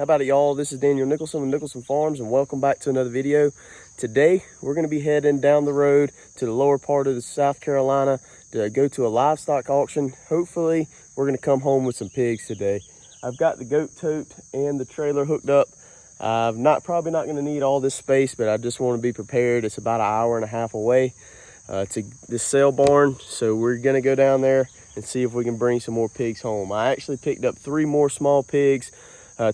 How about it, y'all? This is Daniel Nicholson with Nicholson Farms, and welcome back to another video. Today, we're going to be heading down the road to the lower part of the South Carolina to go to a livestock auction. Hopefully, we're going to come home with some pigs today. I've got the goat tote and the trailer hooked up. I'm probably not going to need all this space, but I just want to be prepared. It's about an hour and a half away to this sale barn, so we're going to go down there and see if we can bring some more pigs home. I actually picked up 3 more small pigs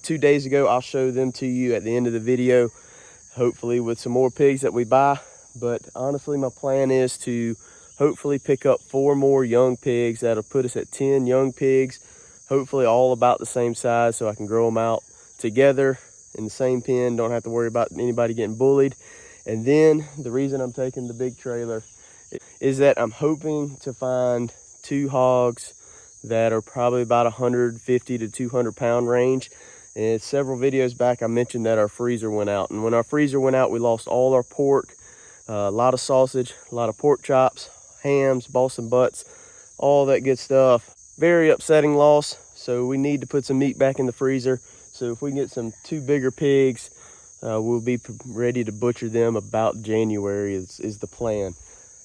2 days ago. I'll show them to you at the end of the video, hopefully with some more pigs that we buy. But honestly, my plan is to hopefully pick up 4 more young pigs. That'll put us at 10 young pigs, hopefully all about the same size, so I can grow them out together in the same pen. Don't have to worry about anybody getting bullied. And then the reason I'm taking the big trailer is that I'm hoping to find 2 hogs that are probably about 150 to 200 pound range. And several videos back, I mentioned that our freezer went out. And when our freezer went out, we lost all our pork, a lot of sausage, a lot of pork chops, hams, Boston butts, all that good stuff. Very upsetting loss. So we need to put some meat back in the freezer. So if we can get 2 bigger pigs, we'll be ready to butcher them about January is the plan.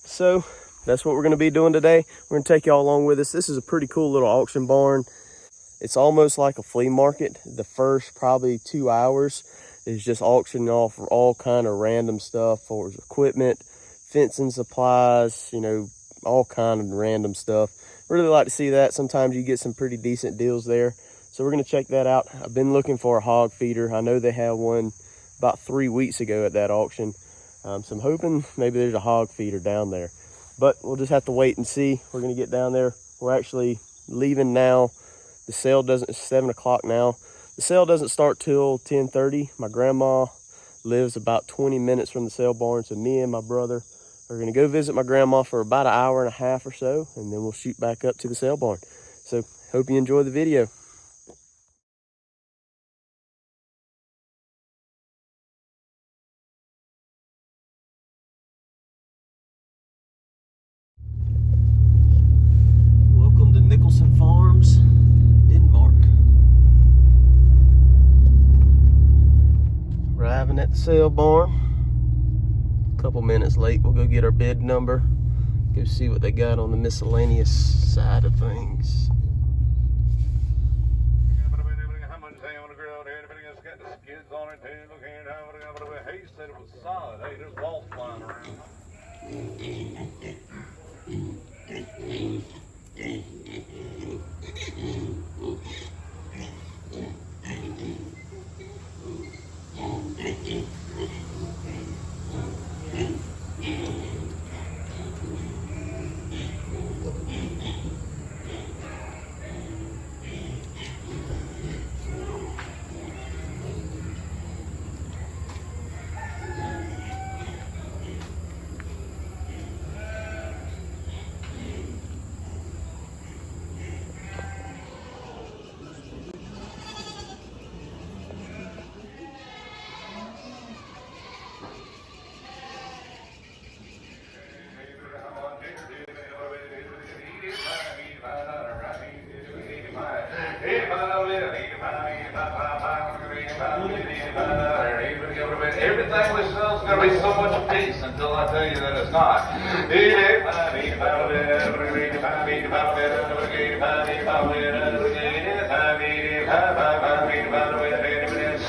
So that's what we're going to be doing today. We're going to take y'all along with us. This is a pretty cool little auction barn. It's almost like a flea market. The first probably 2 hours is just auctioning off for all kind of random stuff, for equipment, fencing supplies, you know, all kind of random stuff. Really like to see that. Sometimes you get some pretty decent deals there. So we're going to check that out. I've been looking for a hog feeder. I know they had one about 3 weeks ago at that auction. So I'm hoping maybe there's a hog feeder down there. But we'll just have to wait and see. We're going to get down there. We're actually leaving now. The sale it's 7 o'clock now. The sale doesn't start till 10:30. My grandma lives about 20 minutes from the sale barn. So me and my brother are going to go visit my grandma for about an hour and a half or so. And then we'll shoot back up to the sale barn. So hope you enjoy the video. Welcome to Nicholson Farms, Denmark. Arriving at the sale barn. A couple minutes late. We'll go get our bid number. Go see what they got on the miscellaneous side of things. He said it was solid. Hey, there's walls flying around. Everything we sell is going to be so much peace until I tell you that it's not.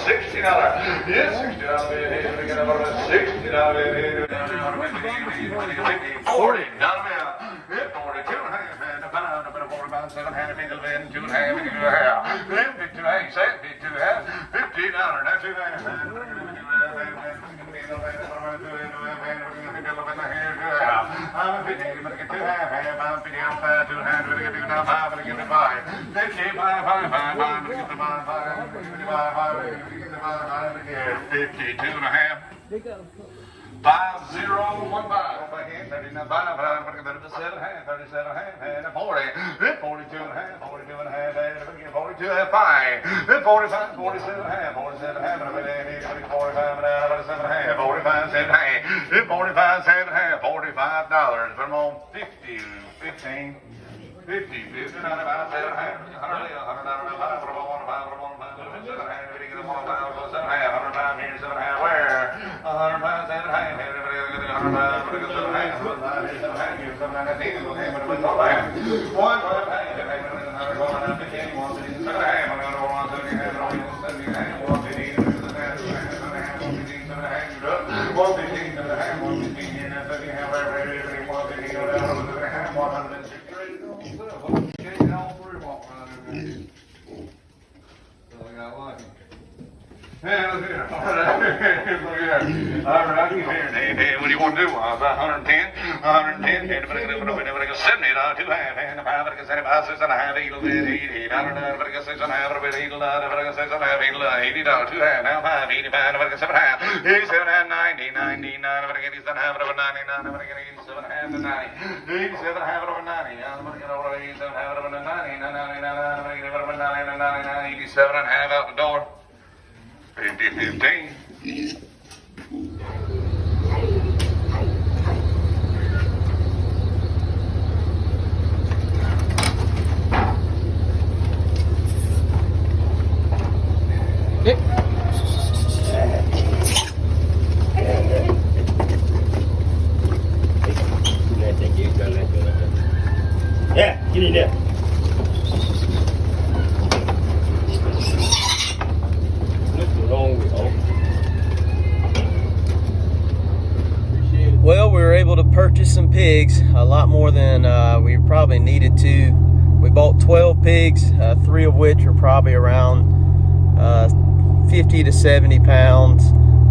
$60. Yes, $60. $40. $45, $7.5, $45. But I'm on 50, 15. 50, 50, 95, 7 100, 100, 105, 105, 7 105, 7 105 here, 7 1/2 where? 105, 7 1/2, everybody got to get 105, 7 1/2, 7 1/2 here, 7 1/2, 1 Yeah, look here. Look here. All right, keep hearing. Hey, what do you want to do? 110, 110, 70, 2 half, and 5, 75, 6 and a half, 8, 80, 6 and a half, 8, 6 and a half, 80, 2 half, now 5, 85, 7 half, 87 and 90, 99, 87 half, 99, 87 half, 90, 87 half, 90, 87 half, 90, 87 and a half out the door. 50, 15. Yeah, get in there. Well, we were able to purchase some pigs, a lot more than we probably needed to. We bought 12 pigs, 3 of which are probably around 50 to 70 pounds.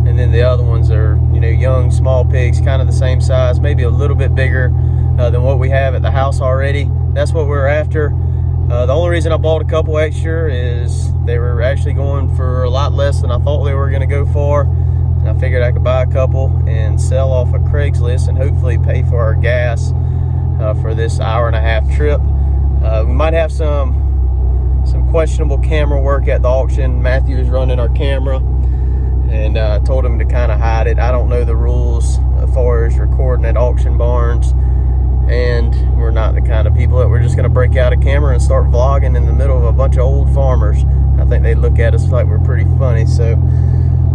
And then the other ones are, young, small pigs, kind of the same size, maybe a little bit bigger than what we have at the house already. That's what we're after. The only reason I bought a couple extra is they were actually going for a lot less than I thought they were going to go for. And I figured I could buy a couple and sell off of Craigslist and hopefully pay for our gas for this hour-and-a-half trip. We might have some questionable camera work at the auction. Matthew is running our camera, and I told him to kind of hide it. I don't know the rules as far as recording at auction barns, and we're not the kind of people that we're just going to break out a camera and start vlogging in the middle of a bunch of old farmers. I think they'd look at us like we're pretty funny. So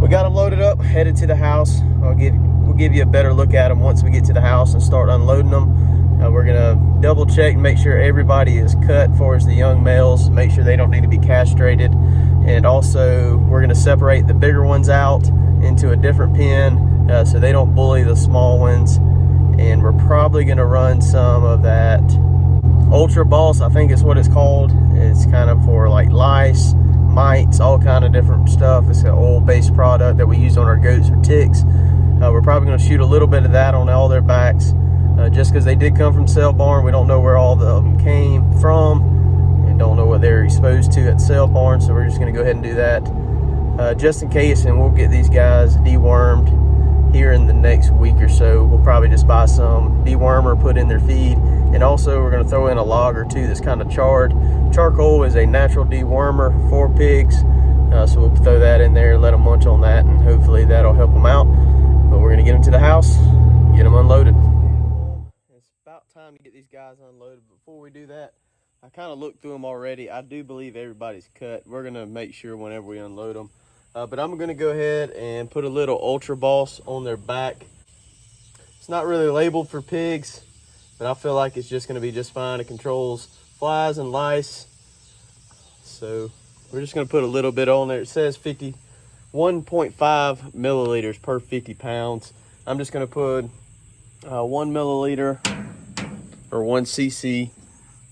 we got them loaded up, headed to the house. We'll give you a better look at them once we get to the house and start unloading them. We're gonna double check and make sure everybody is cut as far as the young males, make sure they don't need to be castrated. And also we're gonna separate the bigger ones out into a different pen so they don't bully the small ones. And we're probably gonna run some of that Ultra Boss, I think is what it's called. It's kind of for like lice, mites, all kind of different stuff. It's an oil-based product that we use on our goats for ticks. We're probably going to shoot a little bit of that on all their backs, just because they did come from sale barn. We don't know where all of them came from and don't know what they're exposed to at sale barn, so we're just going to go ahead and do that just in case, and we'll get these guys dewormed here in the next week or so. We'll probably just buy some dewormer, put in their feed, and also we're going to throw in a log or two that's kind of charred. Charcoal is a natural dewormer for pigs, so we'll throw that in there, let them munch on that, and hopefully that'll help them out. But we're going to get them to the house, get them unloaded. It's about time to get these guys unloaded. Before we do that, I kind of looked through them already. I do believe everybody's cut. We're going to make sure whenever we unload them. But I'm going to go ahead and put a little Ultra Boss on their back. It's not really labeled for pigs, but I feel like it's just going to be just fine. It controls flies and lice. So we're just going to put a little bit on there. It says 1.5 milliliters per 50 pounds. I'm just going to put 1 milliliter or 1 cc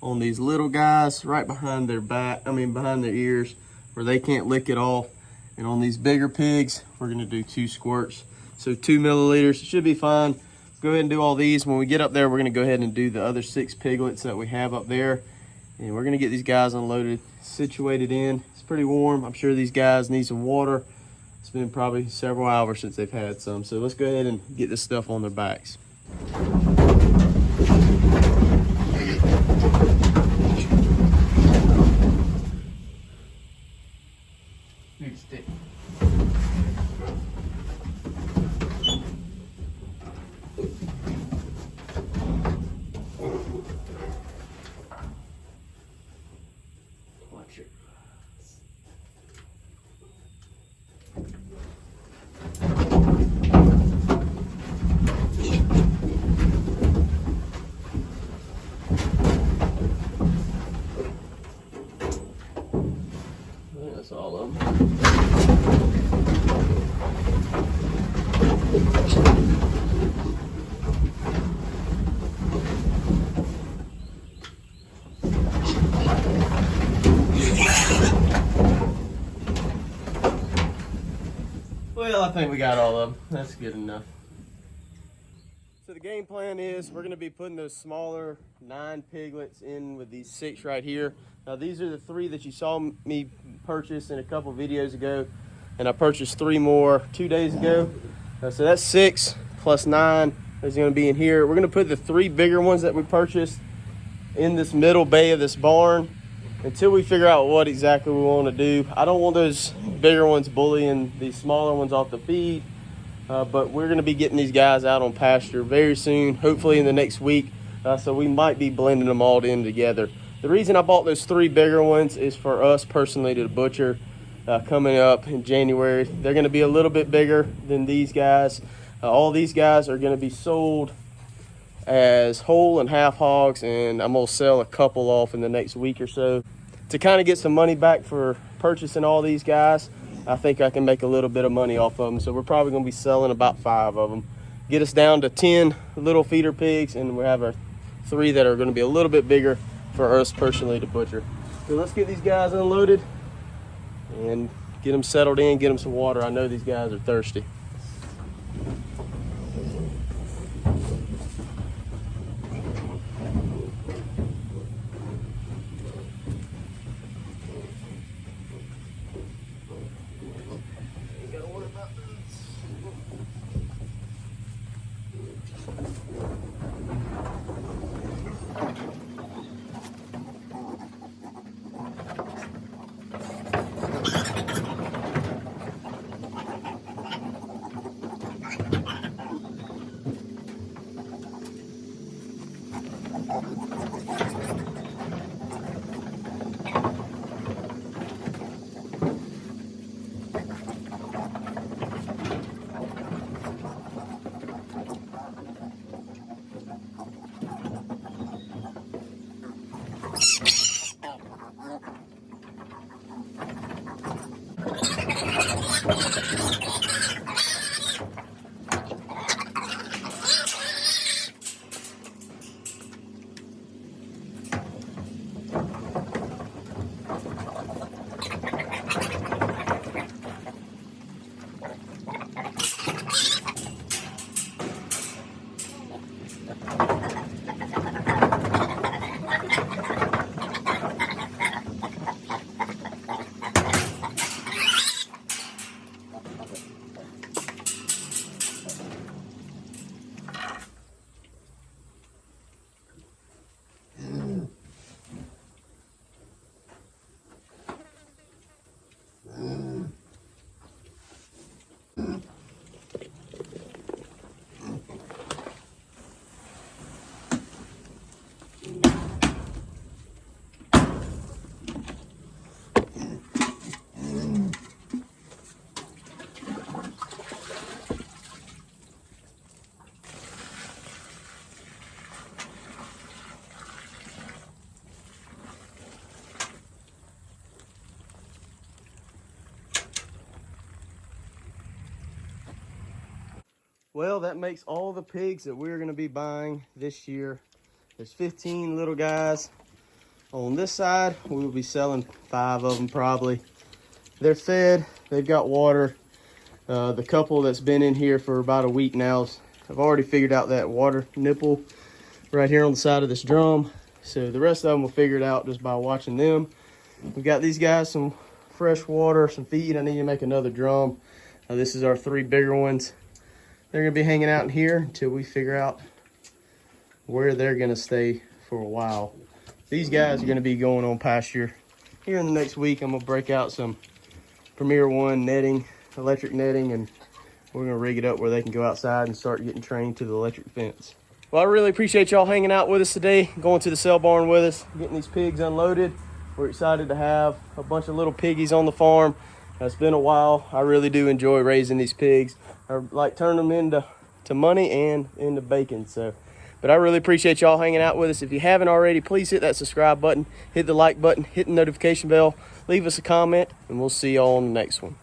on these little guys right behind their back, behind their ears, where they can't lick it off. And on these bigger pigs, we're going to do 2 squirts. So 2 milliliters, it should be fine. Go ahead and do all these. When we get up there, we're going to go ahead and do the other 6 piglets that we have up there. And we're going to get these guys unloaded, situated in. It's pretty warm. I'm sure these guys need some water. It's been probably several hours since they've had some. So let's go ahead and get this stuff on their backs. Stick. Well, I think we got all of them. That's good enough. So the game plan is we're going to be putting those smaller 9 piglets in with these 6 right here. Now these are the 3 that you saw me purchase in a couple videos ago, and I purchased 3 more 2 days ago. So that's 6 plus 9 is going to be in here. We're going to put the 3 bigger ones that we purchased in this middle bay of this barn until we figure out what exactly we want to do. I don't want those bigger ones bullying these smaller ones off the feed, but we're going to be getting these guys out on pasture very soon, hopefully in the next week, so we might be blending them all in together. The reason I bought those 3 bigger ones is for us personally to butcher coming up in January. They're going to be a little bit bigger than these guys. All these guys are going to be sold as whole and half hogs, and I'm going to sell a couple off in the next week or so. To kind of get some money back for purchasing all these guys, I think I can make a little bit of money off of them. So we're probably going to be selling about 5 of them. Get us down to 10 little feeder pigs, and we have our 3 that are going to be a little bit bigger for us personally to butcher. So let's get these guys unloaded and get them settled in, get them some water. I know these guys are thirsty. Well, that makes all the pigs that we're going to be buying this year. There's 15 little guys. On this side, we will be selling 5 of them probably. They're fed, they've got water. The couple that's been in here for about a week now, I've already figured out that water nipple right here on the side of this drum. So the rest of them will figure it out just by watching them. We got these guys some fresh water, some feed. I need to make another drum. This is our 3 bigger ones. They're gonna be hanging out in here until we figure out where they're gonna stay for a while. These guys are gonna be going on pasture here in the next week. I'm gonna break out some Premier 1 netting, electric netting, and we're gonna rig it up where they can go outside and start getting trained to the electric fence. Well, I really appreciate y'all hanging out with us today, going to the sale barn with us, getting these pigs unloaded. We're excited to have a bunch of little piggies on the farm. It's been a while. I really do enjoy raising these pigs. I like turning them into money and into bacon. So But I really appreciate y'all hanging out with us. If you haven't already, please hit that subscribe button, hit the like button, hit the notification bell, leave us a comment, and we'll see y'all on the next one.